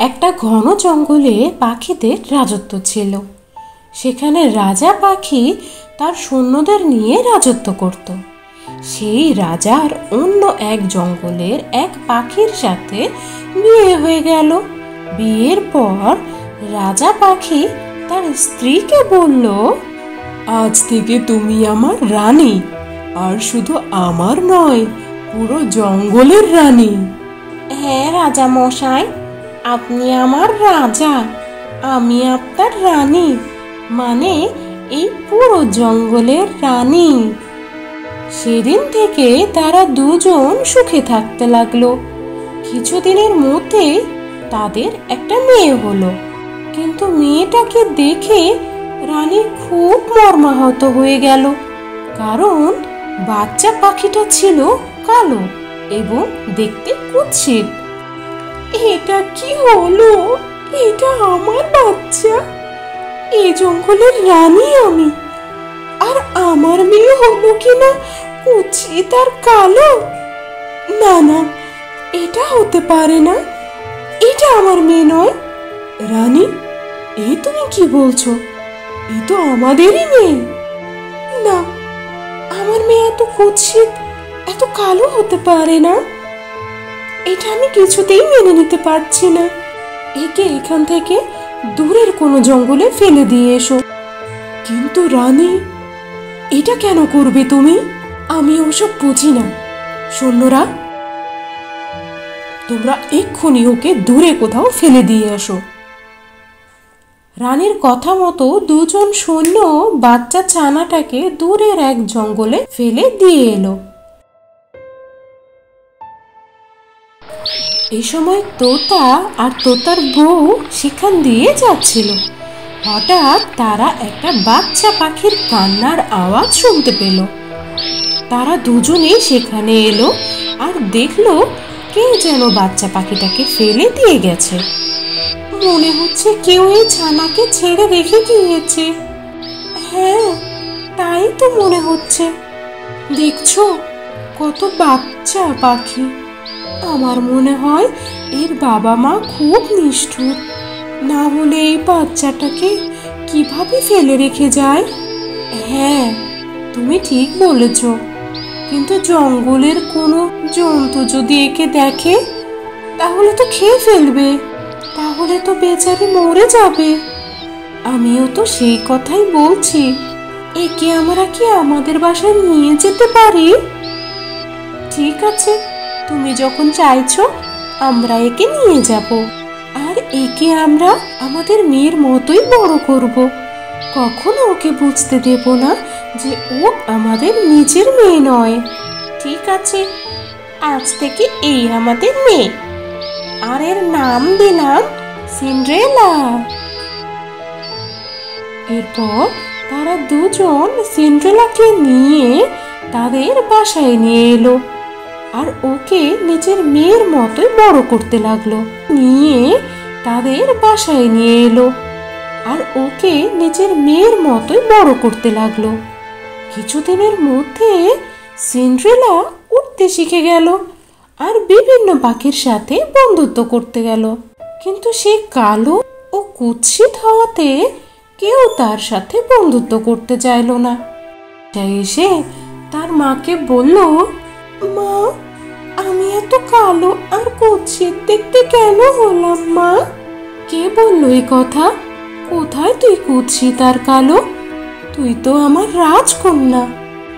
একটা ঘন জঙ্গলে পাখিদের রাজত্ব ছিল। সেখানে রাজা পাখি তার সৈন্যদের নিয়ে রাজত্ব করত। সেই রাজার অন্য এক জঙ্গলের এক পাখির সাথে বিয়ে হয়ে গেল। বিয়ের পর রাজা পাখি তার স্ত্রীকে বলল, আজ থেকে তুমি আমার রানী, আর শুধু আমার নয়, পুরো জঙ্গলের রানী। হ্যাঁ রাজা মশাই, আপনি আমার রাজা, আমি আপনার রানী, মানে এই পুরো জঙ্গলের রানী। সেদিন থেকে তারা দুজন সুখে থাকতে লাগলো। কিছুদিনের মধ্যে তাদের একটা মেয়ে হলো। কিন্তু মেয়েটাকে দেখে রানী খুব মর্মাহত হয়ে গেল, কারণ বাচ্চা পাখিটা ছিল কালো এবং দেখতে কুৎসিত। এটা কি হলো? এটা আমার বাচ্চা, এই জঙ্গলের রানী আমি, আর আমার মেয়ে হলো কিনা কুৎসিত আর কালো। না না, এটা হতে পারে না, এটা আমার মেয়ে নয়। রানী, এই তুমি কি বলছো? এই তো আমাদেরই মেয়ে। না, আমার মেয়ে এত কুৎসিত, এত কালো হতে পারে না। এটা আমি কিছুতেই মেনে নিতে পারছি না। একে এখান থেকে দূরের কোনো জঙ্গলে ফেলে দিয়ে এসো। কিন্তু রানী, এটা কেন করবে তুমি? আমি ওসব বুঝি না। সৈন্যরা, তোমরা এক্ষুনি ওকে দূরে কোথাও ফেলে দিয়ে আসো। রানীর কথা মতো দুজন সৈন্য বাচ্চা ছানাটাকে দূরের এক জঙ্গলে ফেলে দিয়ে এলো। এই সময় তোতা আর তোতার বউ সেখান দিয়ে যাচ্ছিল। হঠাৎ তারা একটা বাচ্চা পাখির কান্নার আওয়াজ শুনতে পেল। তারা দুজনেই সেখানে এলো আর দেখলো কে যেন বাচ্চা পাখিটাকে ফেলে দিয়ে গেছে। মনে হচ্ছে কেউ এই ছানাকে ছেড়ে রেখে গিয়েছে। হ্যাঁ, তাই তো মনে হচ্ছে। দেখছো কত বাচ্চা পাখি। আমার মনে হয় এর বাবা মা খুব নিষ্ঠুর, না হলে এই বাচ্চাটাকে কিভাবে ফেলে রেখে যায়। হ্যাঁ, তুমি ঠিক বলেছ, কিন্তু জঙ্গলের কোনো জন্তু যদি একে দেখে তাহলে তো খেয়ে ফেলবে, তাহলে তো বেচারি মরে যাবে। আমিও তো সেই কথাই বলছি। একে আমরা কি আমাদের বাসায় নিয়ে যেতে পারি? ঠিক আছে, তুমি যখন চাইছো আমরা একে নিয়ে যাব, আর একে আমরা আমাদের মেয়ের মতোই বড় করব। কখনো ওকে বুঝতে দেব না যে ও আমাদের নিজের মেয়ে নয়। ঠিক আছে, আজ থেকে এই আমাদের মেয়ে, আর এর নাম দিলাম সিন্ড্রেলা। এরপর তারা দুজন সিন্ড্রেলাকে নিয়ে তাদের বাসায় নিয়ে এলো আর ওকে নিজের মেয়ের মতোই বড় করতে লাগলো। নিয়ে তাদের বাসায় নিয়ে এলো আর ওকে নিজের মেয়ের মতোই বড় করতে লাগলো। কিছুদিনের মধ্যে সিন্ড্রেলা উড়তে শিখে গেল আর বিভিন্ন পাখির সাথে বন্ধুত্ব করতে গেল। কিন্তু সে কালো ও কুৎসিত হওয়াতে কেউ তার সাথে বন্ধুত্ব করতে চাইল না। এসে তার মাকে বলল, মা, আমি এত কালো আর কুৎসিত দেখতে কেন হলাম মা? কে বললো এই কথা? কোথায় তুই কুৎসিত আর কালো? তুই তো আমার রাজকন্যা,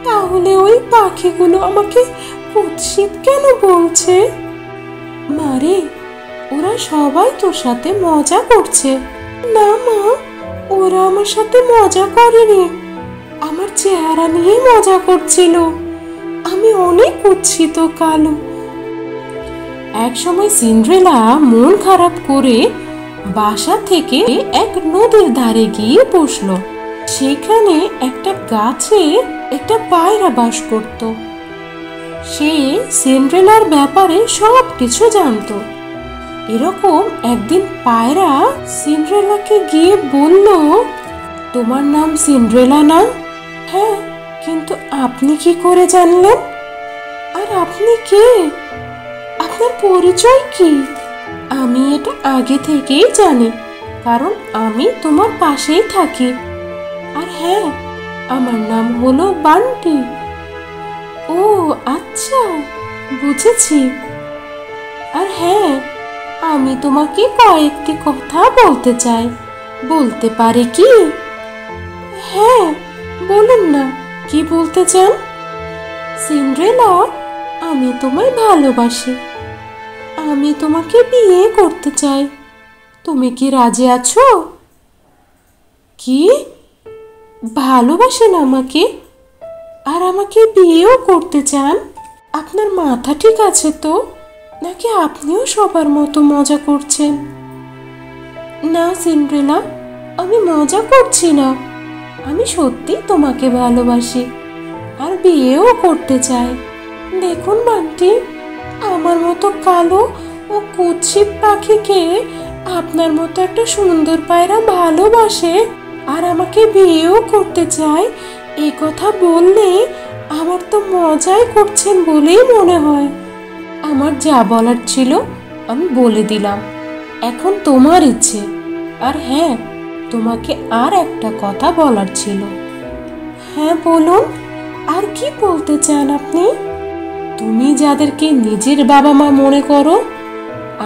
তাহলে ওই পাখিগুলো আমাকে কুৎসিত কেন বলছে? মারে, ওরা সবাই তোর সাথে মজা করছে। না মা, ওরা আমার সাথে মজা করেনি, আমার চেহারা নিয়ে মজা করছিল। আমি অনেক কুৎসিত কালো। এক সময় সিন্ড্রেলা মন খারাপ করে বাসা থেকে এক নদীর ধারে গিয়ে বসলো। সেখানে একটা গাছে একটা পায়রা বাস করত। সে সিন্ড্রেলার ব্যাপারে সব কিছু জানতো। এরকম একদিন পায়রা সিন্ড্রেলাকে গিয়ে বলল, তোমার নাম সিন্ড্রেলা না? হ্যাঁ, কিন্তু আপনি কি করে জানলেন? আর আপনি কে? আপনার পরিচয় কি? আমি এটা আগে থেকেই জানি, কারণ আমি তোমার পাশেই থাকি। আর হ্যাঁ, আমার নাম হলো বান্টি। ও আচ্ছা, বুঝেছি। আর হ্যাঁ, আমি তোমাকে কয়েকটি কথা বলতে চাই, বলতে পারি কি? হ্যাঁ, বলুন না, কি বলতে চান? সিন্ড্রেলা, আমি তোমায় ভালোবাসি। আমি তোমাকে বিয়ে করতে চাই। তুমি কি রাজি আছো? কি, ভালোবাসেন আমাকে আর আমাকে বিয়েও করতে চান? আপনার মাথা ঠিক আছে তো, নাকি আপনিও সবার মতো মজা করছেন? না সিন্ড্রেলা, আমি মজা করছি না। আমি সত্যি তোমাকে ভালোবাসি আর বিয়েও করতে চাই। দেখুন বান্টি, আমার মতো কালো ও কুৎসিত পাখিকে আপনার মতো একটা সুন্দর পায়রা ভালোবাসে আর আমাকে বিয়েও করতে চায়, এই কথা বললে আমার তো মজাই করছেন বলেই মনে হয়। আমার যা বলার ছিল আমি বলে দিলাম, এখন তোমার ইচ্ছে। আর হ্যাঁ, তোমাকে আর একটা কথা বলার ছিল। হ্যাঁ বলুন, আর কি বলতে চান আপনি? তুমি যাদেরকে নিজের বাবা মা মনে করো,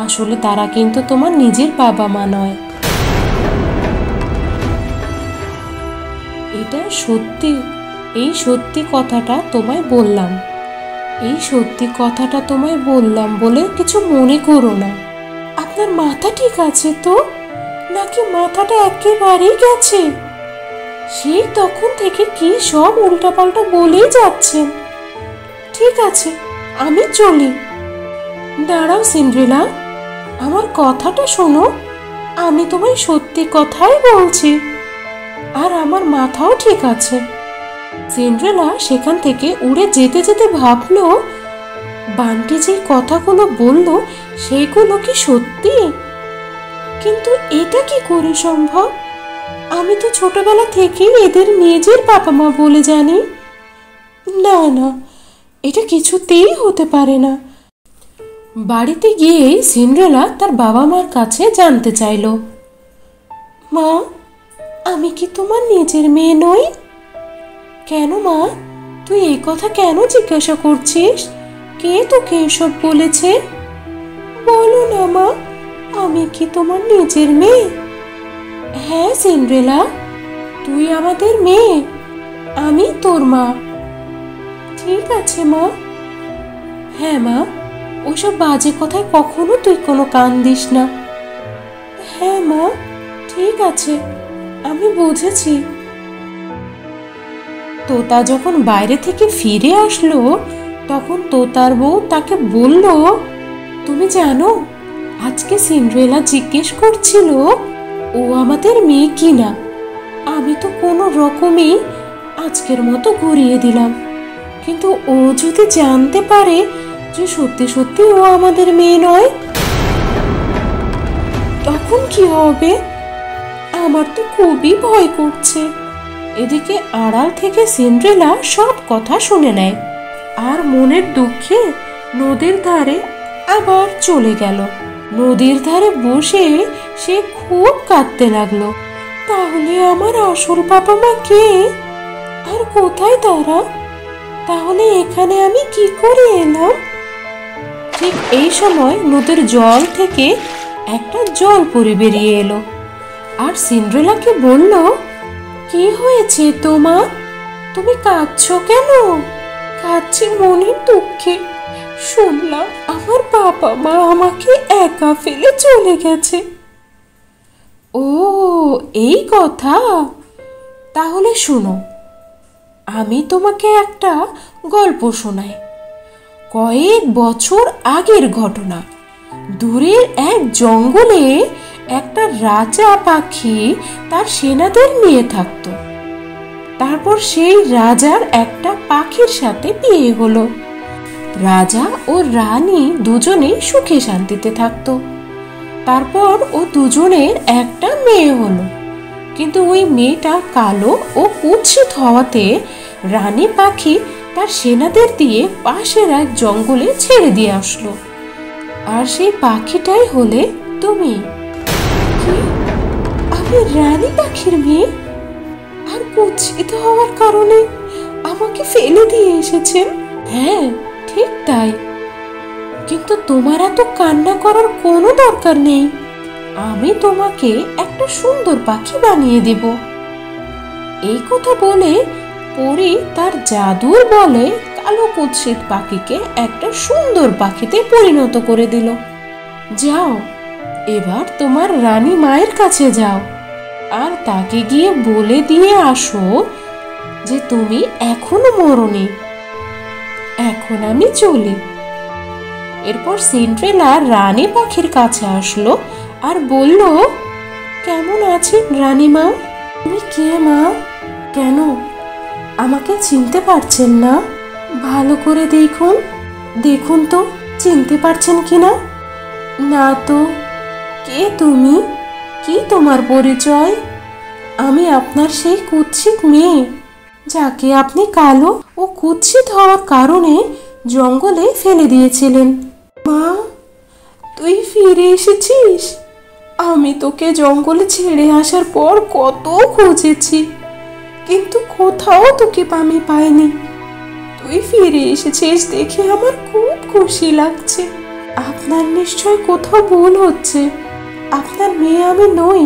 আসলে তারা কিন্তু তোমার নিজের বাবা মা নয়। এটা সত্যি, এই সত্যি কথাটা তোমায় বললাম। এই সত্যি কথাটা তোমায় বললাম বলে কিছু মনে করো না। আপনার মাথা ঠিক আছে তো, নাকি মাথাটা একেবারেই গেছে? সেই তখন থেকে কি সব উল্টাপাল্টা বলেই যাচ্ছেন। ঠিক আছে, আমি চলি। দাঁড়াও সিন্ড্রেলা, আমার কথাটা শোনো। আমি তোমায় সত্যি কথাই বলছি, আর আমার মাথাও ঠিক আছে। সিন্ড্রেলা সেখান থেকে উড়ে যেতে যেতে ভাবলো, বান্টি যে কথাগুলো বলল সেগুলো কি সত্যি? কিন্তু এটা কি করে সম্ভব? আমি তো ছোটবেলা থেকেই এদের নিজের বাবা মা বলে জানি। না না, এটা কিছুতেই হতে পারে না। বাড়িতে গিয়ে সিন্ড্রেলা তার বাবা মার কাছে জানতে চাইল, মা, আমি কি তোমার নিজের মেয়ে নই? কেন মা, তুই এই কথা কেন জিজ্ঞাসা করছিস? কে তোকে এসব বলেছে? বলো না মা, আমি কি তোমার নিজের মেয়ে? হ্যাঁ সিন্ড্রেলা, তুই আমাদের মেয়ে, আমি তোর মা। ঠিক আছে মা। হ্যাঁ মা, ওসব বাজে কথায় কখনো তুই কোনো কান দিস না। হ্যাঁ মা, ঠিক আছে, আমি বুঝেছি। তোতা যখন বাইরে থেকে ফিরে আসলো, তখন তোতার বউ তাকে বলল, তুমি জানো, আজকে সিন্ড্রেলা জিজ্ঞেস করছিল ও আমাদের মেয়ে কিনা। আমি তো কোনো রকমেই আজকের মতো ঘুরিয়ে দিলাম, কিন্তু ও যদি জানতে পারে যে সত্যি সত্যি ও আমাদের মেয়ে নয়, তখন কি হবে? আমার তো খুবই ভয় করছে। এদিকে আড়াল থেকে সিন্ড্রেলা সব কথা শুনে নেয় আর মনের দুঃখে নদীর ধারে আবার চলে গেল। নদীর ধারে বসে সে খুব কাঁদতে লাগলো। তাহলে আমার আসল বাবা মা কে, আর কোথায় তারা? তাহলে এখানে আমি কি করে এলাম? ঠিক এই সময় নদীর জল থেকে একটা জলপরি বেরিয়ে এলো আর সিন্ড্রেলাকে বলল, কি হয়েছে তোমার? তুমি কাঁদছো কেন? কাঁদছি মনের দুঃখে। শুনলাম আমার বাবা মা আমাকে একা ফেলে চলে গেছে। ও, এই কথা। তাহলে শোনো, আমি তোমাকে একটা গল্প শোনাই। কয়েক বছর আগের ঘটনা। দূরের এক জঙ্গলে একটা রাজা পাখি তার সেনাদের নিয়ে থাকতো। তারপর সেই রাজার একটা পাখির সাথে বিয়ে হলো। রাজা ও রানী দুজনেই সুখে শান্তিতে থাকতো। তারপর ও দুজনের একটা মেয়ে হলো, কিন্তু ওই মেয়েটা কালো ও কুৎসিত হওয়াতে রানী পাখি তার সেনাদের দিয়ে পাশের এক জঙ্গলে ছেড়ে দিয়ে আসলো। আর সেই পাখিটাই হলে তুমি। কি? আমি রানী পাখির মেয়ে? আর কুৎসিত হওয়ার কারণে আমাকে ফেলে দিয়ে এসেছেন? হ্যাঁ, ঠিক তাই। কিন্তু তোমার এত কান্না করার কোনো দরকার নেই। আমি তোমাকে একটা সুন্দর পাখি বানিয়ে দেব। এই কথা বলে পরী তার জাদুর বলে কালো কুৎসিত পাখিকে একটা সুন্দর পাখিতে পরিণত করে দিল। যাও, এবার তোমার রানী মায়ের কাছে যাও, আর তাকে গিয়ে বলে দিয়ে আসো যে তুমি এখনো মরোনি। এখন আমি চলি। এরপর সিন্ড্রেলা রানী পাখির কাছে আসলো আর বলল, কেমন আছেন রানীমা? তুমি কে মা? কেন আমাকে চিনতে পারছেন না? ভালো করে দেখুন, দেখুন তো চিনতে পারছেন কিনা। না তো। কে তুমি? কি তোমার পরিচয়? আমি আপনার সেই কুৎসিত মেয়ে, যাকে আপনি কালো ও কুৎসিত হওয়ার কারণে জঙ্গলে ফেলে দিয়েছিলেন। মা, তুই ফিরে এসেছিস? আমি তোকে জঙ্গলে ছেড়ে আসার পর কত খুঁজেছি, কিন্তু কোথাও তোকে আমি পাইনি। তুই ফিরে এসেছিস দেখে আমার খুব খুশি লাগছে। আপনার নিশ্চয় কোথাও ভুল হচ্ছে। আপনার মেয়ে আমি নই,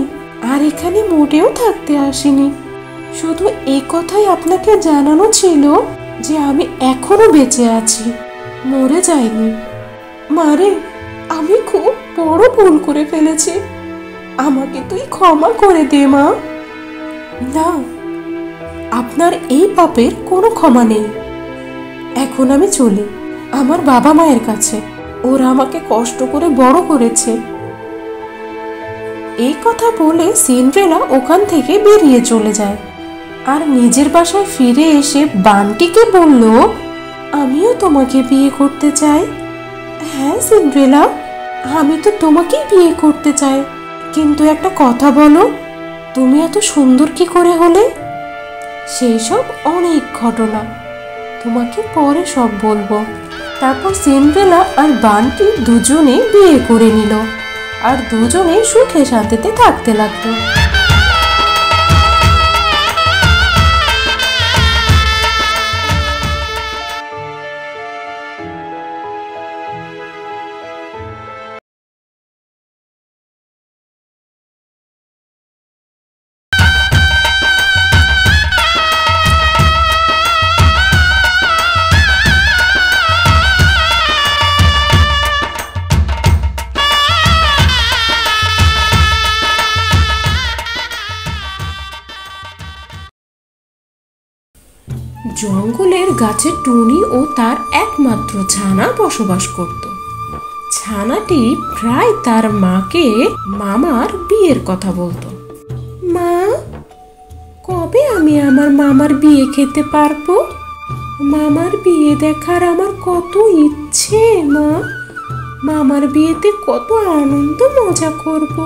আর এখানে মোটেও থাকতে আসিনি। শুধু এই কথাই আপনাকে জানানো ছিল যে আমি এখনো বেঁচে আছি, মরে যাইনি। মারে, আমি খুব বড় ভুল করে ফেলেছি, আমাকে তুই ক্ষমা করে দে মা। না, আপনার এই পাপের কোনো ক্ষমা নেই। এখন আমি চলি আমার বাবা মায়ের কাছে। ওরা আমাকে কষ্ট করে বড় করেছে। এই কথা বলে সিন্ড্রেলা ওখান থেকে বেরিয়ে চলে যায়, আর নিজের বাসায় ফিরে এসে বান্টিকে বলল, আমিও তোমাকে বিয়ে করতে চাই। হ্যাঁ সিন্ড্রেলা, আমি তো তোমাকেই বিয়ে করতে চাই, কিন্তু একটা কথা বলো, তুমি এত সুন্দর কি করে হলে? সেই সব অনেক ঘটনা তোমাকে পরে সব বলবো। তারপর সিন্ড্রেলা আর বান্টি দুজনে বিয়ে করে নিল, আর দুজনে সুখে শান্তিতে থাকতে লাগলো। জঙ্গলের গাছে টুনি ও তার একমাত্র ছানা বসবাস করত। ছানাটি প্রায় তার মাকে মামার বিয়ের কথা বলতো। মা, কবে আমি আমার মামার বিয়ে খেতে পারবো? মামার বিয়ে দেখার আমার কত ইচ্ছে মা। মামার বিয়েতে কত আনন্দ মজা করব,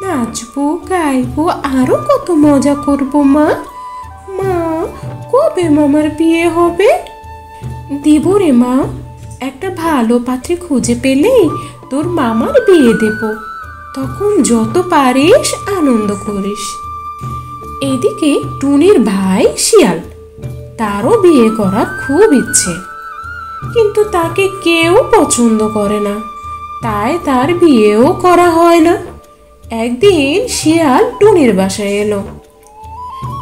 নাচবো গাইবো, আরো কত মজা করব মা। মা, কবে মামার বিয়ে হবে? দেব রে মা, একটা ভালো পাত্রী খুঁজে পেলেই তোর মামার বিয়ে দেব। তখন যত পারিস আনন্দ করিস। এদিকে টুনির ভাই শিয়াল, তারও বিয়ে করার খুব ইচ্ছে, কিন্তু তাকে কেউ পছন্দ করে না, তাই তার বিয়েও করা হয় না। একদিন শিয়াল টুনির বাসায় এলো।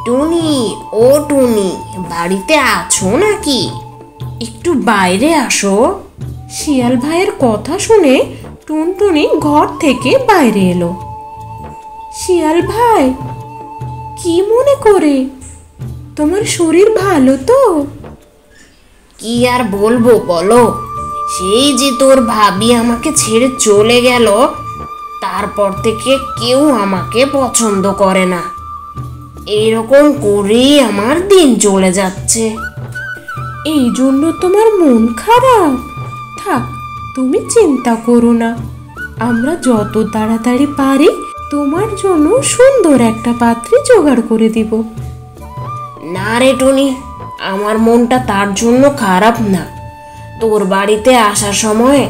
টুনি, ও টুনি, বাড়িতে আছো নাকি? একটু বাইরে আসো। শিয়াল ভাইয়ের কথা শুনে টুনটুনি ঘর থেকে বাইরে এলো। শিয়াল ভাই, কি মনে করে? তোমার শরীর ভালো তো? কি আর বলবো বলো, সেই যে তোর ভাবি আমাকে ছেড়ে চলে গেল, তারপর থেকে কেউ আমাকে পছন্দ করে না। এইরকম করেই আমার দিন চলে যাচ্ছে। এই জন্য তোমার মন খারাপ? থাক, তুমি চিন্তা করো না, আমরা যত তাড়াতাড়ি পারি তোমার জন্য সুন্দর একটা পাত্রী জোগাড় করে দিব। না রে টুনি, আমার মনটা তার জন্য খারাপ না। তোর বাড়িতে আসার সময়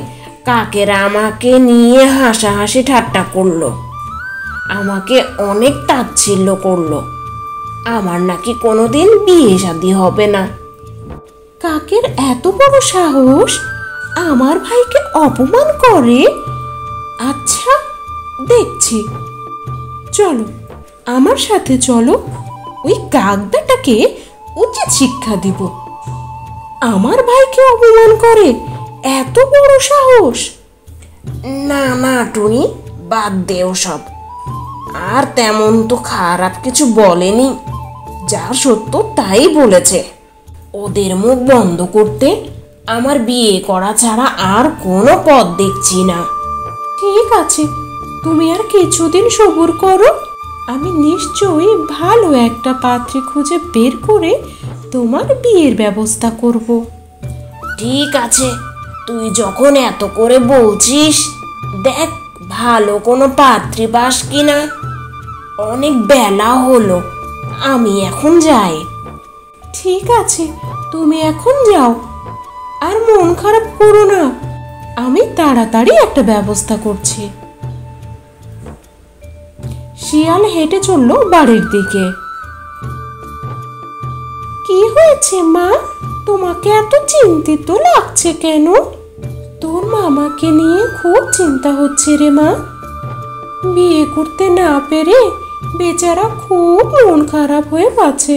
কাকেরা আমাকে নিয়ে হাসাহাসি ঠাট্টা করলো, আমাকে অনেক তাচ্ছিল্য করলো। আমার নাকি কোনোদিন বিয়ে শাদী হবে না। কাকের এত বড় সাহস আমার ভাইকে অপমান করে? আচ্ছা, দেখছি। চলো, আমার সাথে চলো, ওই কাক বেটাকে উচিত শিক্ষা দিব। আমার ভাইকে অপমান করে, এত বড় সাহস! না না টুনি, বাদ দেও সব। আর তেমন তো খারাপ কিছু বলেনি, যা সত্য তাই বলেছে। ওদের মুখ বন্ধ করতে আমার বিয়ে করা ছাড়া আর কোনো পথ দেখছি না। ঠিক আছে, তুমি আর কিছুদিন সবুর করো। আমি নিশ্চয়ই ভালো একটা পাত্রী খুঁজে বের করে তোমার বিয়ের ব্যবস্থা করব। ঠিক আছে, তুই যখন এত করে বলছিস, দেখ ভালো কোনো পাত্রী পাস কিনা। অনেক বেলা হলো, আমি এখন যাই। ঠিক আছে, তুমি এখন যাও, আর মন খারাপ করো না। আমি তাড়াতাড়ি একটা ব্যবস্থা করছি। শিয়াল হেঁটে চলল বাড়ির দিকে। কি হয়েছে মা, তোমাকে এত চিন্তিত লাগছে কেন? তোর মামাকে নিয়ে খুব চিন্তা হচ্ছে রে মা। বিয়ে করতে না পেরে বেচারা খুব মন খারাপ হয়ে আছে।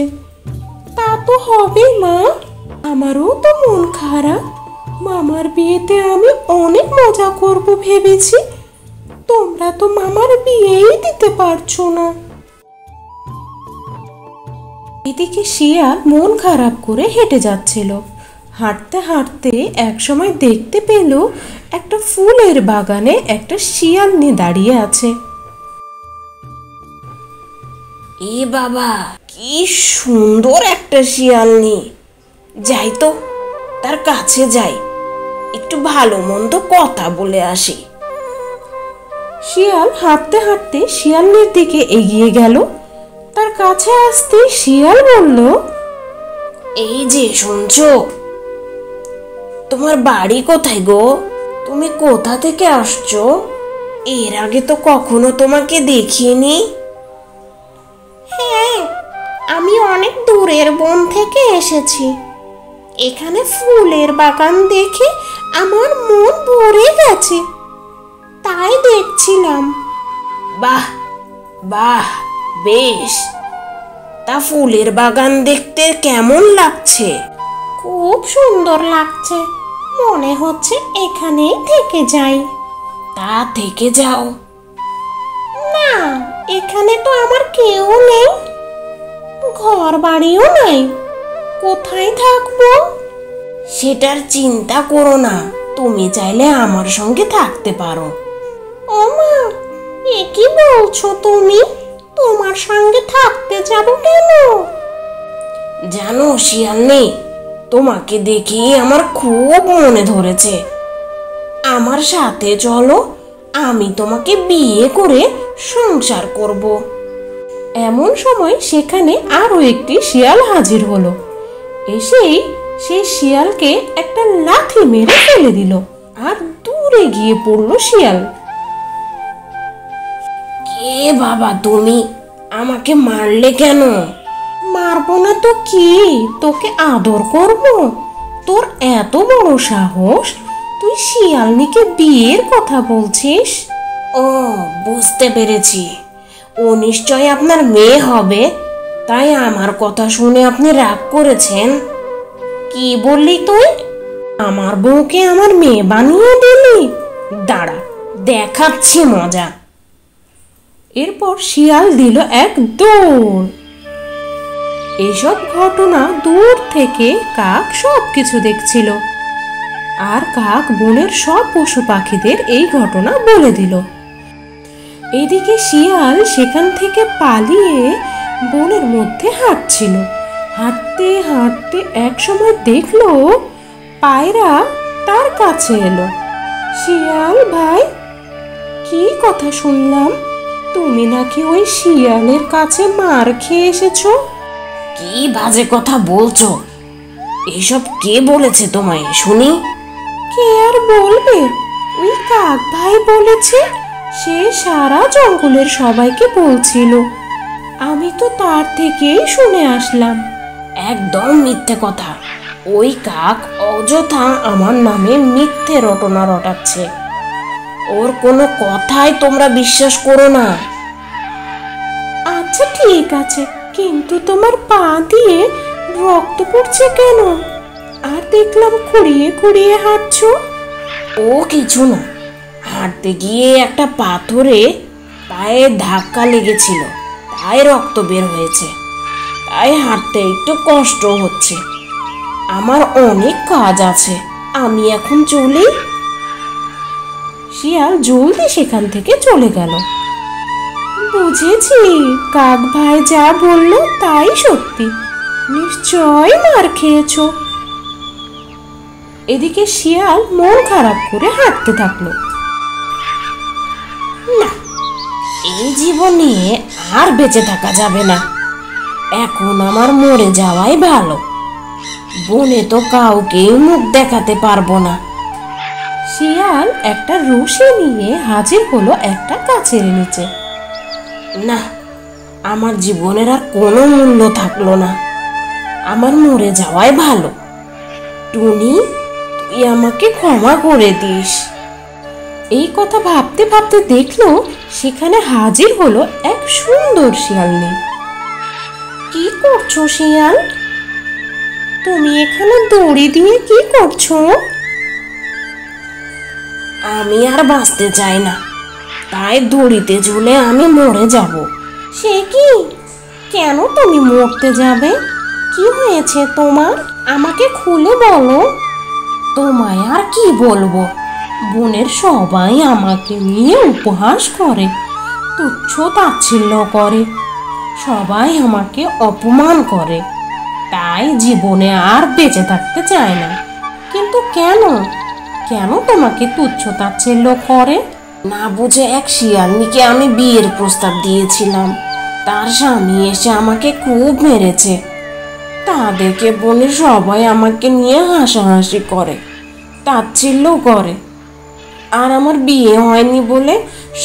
তা তো হবেই মা, আমারও তো মন খারাপ। মামার বিয়েতে আমি অনেক মজা করব ভেবেছি, তোমরা তো মামার বিয়েই দিতে পারছো না। এদিকে শিয়াল মন খারাপ করে হেঁটে যাচ্ছিল। হাঁটতে হাঁটতে একসময় দেখতে পেল একটা ফুলের বাগানে একটা শিয়ালনি দাঁড়িয়ে আছে। এ বাবা, কি সুন্দর একটা শিয়ালনি! যাই তো, তার কাছে যাই, একটু ভালো মন্দ কথা বলে আসি। শিয়াল হাঁটতে হাঁটতে শিয়ালনির দিকে এগিয়ে গেল। তার কাছে আসতে শিয়াল বলল, এই যে শুনছো, তোমার বাড়ি কোথায় গো? তুমি কোথা থেকে আসছো? এর আগে তো কখনো তোমাকে দেখিনি। হ্যাঁ, আমি অনেক দূরের বন থেকে এসেছি। এখানে ফুলের বাগান দেখে আমার মন ভরে গেছে, তাই দেখছিলাম। বাহ বাহ, বেশ। তা ফুলের বাগান দেখতে কেমন লাগছে? খুব সুন্দর লাগছে, মনে হচ্ছে এখানেই থেকে যাই। তা থেকে যাও। না, এখানে তো আমার কেউ নেই, ঘর বাড়িও নাই, কোথায় থাকবো? সেটার চিন্তা করো না, তুমি চাইলে আমার সঙ্গে থাকতে পারো। ও মা, এ কি বলছো তুমি? তোমার সঙ্গে থাকতে যাব কেন? জানো শিয়ালনি, তোমাকে দেখি আমার খুব মনে ধরেছে। আমার সাথে চলো, আমি তোমাকে বিয়ে করে সংসার করব। এমন সময় সেখানে আরো একটি শিয়াল হাজির হলো। এসেই সেই শিয়ালকে একটা লাথি মেরে ফেলে দিল, আর দূরে গিয়ে পড়ল শিয়াল। কে বাবা তুমি? আমাকে মারলে কেন? মারবো না তো কি, তোকে আদর করব? তোর এত বড় সাহস, তুই শিয়ালনিকে বিয়ের কথা বলছিস? ও, বুঝতে পেরেছি, ও নিশ্চয় আপনার মেয়ে হবে, তাই আমার কথা শুনে আপনি রাগ করেছেন। কি বললি তুই? আমার বউকে আমার মেয়ে বানিয়ে দিলি? দাঁড়া, দেখাচ্ছি মজা। এরপর শিয়াল দিল এক দৌড়। এসব ঘটনা দূর থেকে কাক সবকিছু দেখছিল, আর কাক বনের সব পশু পাখিদের এই ঘটনা বলে দিল। এদিকে শিয়াল সেখান থেকে পালিয়ে বনের মধ্যে হাঁটছিল। হাঁটতে হাঁটতে এক সময় দেখলো পায়রা তার কাছে এলো। শিয়াল ভাই, কি কথা শুনলাম, তুমি নাকি ওই শিয়ালের কাছে মার খেয়ে এসেছো? কি বাজে কথা বলছো? এসব কে বলেছে তোমায় শুনি? কে আর বলবে, ওই কাক ভাই বলেছে সে সারা জঙ্গলের সবাইকে বলছিল, আমি তো তার থেকেই শুনে আসলাম। একদম মিথ্যে কথা। ওই কাক অযথা আমার নামে মিথ্যে রটনা রটাচ্ছে। ওর কোনো কথাই তোমরা বিশ্বাস করো না। আচ্ছা ঠিক আছে, কিন্তু তোমার পা দিয়ে রক্ত পড়ছে কেন? আর দেখলাম খুঁড়িয়ে খুঁড়িয়ে হাঁটছো। ও কিছু না, হাঁটতে গিয়ে একটা পাথরে পায়ে ধাক্কা লেগেছিল, তাই রক্ত বের হয়েছে। তাই হাঁটতে একটু কষ্ট হচ্ছে। আমার অনেক কাজ আছে, আমি এখন চলি। শিয়াল জলদি সেখান থেকে চলে গেল। বুঝেছি, কাক ভাই যা বলল তাই সত্যি, নিশ্চয় মার খেয়েছো। এদিকে শিয়াল মন খারাপ করে হাঁটতে থাকলো। না, এই জীবনে আর বেঁচে থাকা যাবে না। এখন আমার মরে যাওয়াই ভালো। বনে তো কাউকেই মুখ দেখাতে পারবো না। শিয়াল একটা রশি নিয়ে হাজির হলো একটা গাছের নিচে। না, আমার জীবনের আর কোনো মূল্য থাকলো না। আমার মরে যাওয়াই ভালো। টুনি, তুই আমাকে ক্ষমা করে দিস। এই কথা ভাবতে ভাবতে দেখলো সেখানে হাজির হলো এক সুন্দর শিয়ালনী। কি করছো শিয়াল? তুমি এখানে দড়ি দিয়ে কি করছো? আমি আর বাঁচতে চাই না, তাই দড়িতে ঝুলে আমি মরে যাব। সে কি? কেন তুমি মরতে যাবে? কি হয়েছে তোমার? আমাকে খুলে বলো। তোমায় আর কি বলবো? বনের সবাই আমাকে নিয়ে উপহাস করে, তুচ্ছ তাচ্ছিল্য করে, সবাই আমাকে অপমান করে। তাই জীবনে আর বেঁচে থাকতে চায় না। কিন্তু কেন? কেন তোমাকে তুচ্ছ তাচ্ছিল্য করে? না বুঝে এক শিয়ালনিকে আমি বিয়ের প্রস্তাব দিয়েছিলাম। তার স্বামী এসে আমাকে খুব মেরেছে। তাদেরকে বনে সবাই আমাকে নিয়ে হাসাহাসি করে, তাচ্ছিল্য করে। আর আমার বিয়ে হয়নি বলে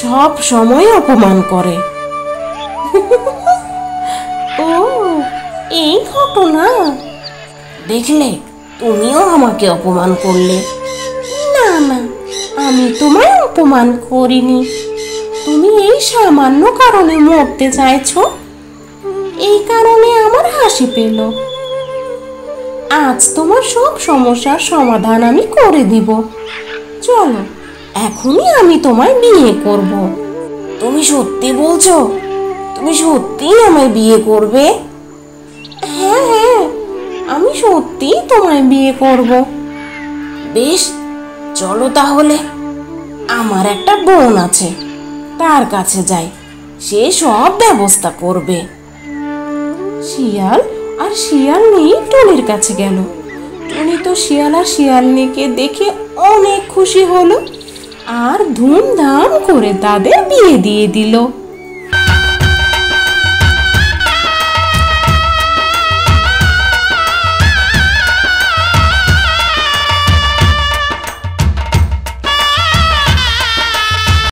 সব সময় অপমান করে। ও, এই ঘটনা। দেখলে, তুমিও আমাকে অপমান করলে। না না, আমি তোমায় অপমান করিনি। তুমি এই সামান্য কারণে মরতে চাইছো, এই কারণে আমার হাসি পেল। আজ তোমার সব সমস্যার সমাধান আমি করে দিব। চলো, এখনই আমি তোমায় বিয়ে করব। তুমি সত্যি বলছো? তুমি সত্যিই আমায় বিয়ে করবে? হ্যাঁ হ্যাঁ, আমি সত্যিই তোমায় বিয়ে করব। বেশ, চলো তাহলে। আমার একটা বোন আছে, তার কাছে যাই, সে সব ব্যবস্থা করবে। শিয়াল আর শিয়ালনি টুনির কাছে গেল। টুনি তো শিয়াল আর শিয়ালনিকে দেখে অনেক খুশি হলো আর ধুমধাম করে তাদের বিয়ে দিয়ে দিল।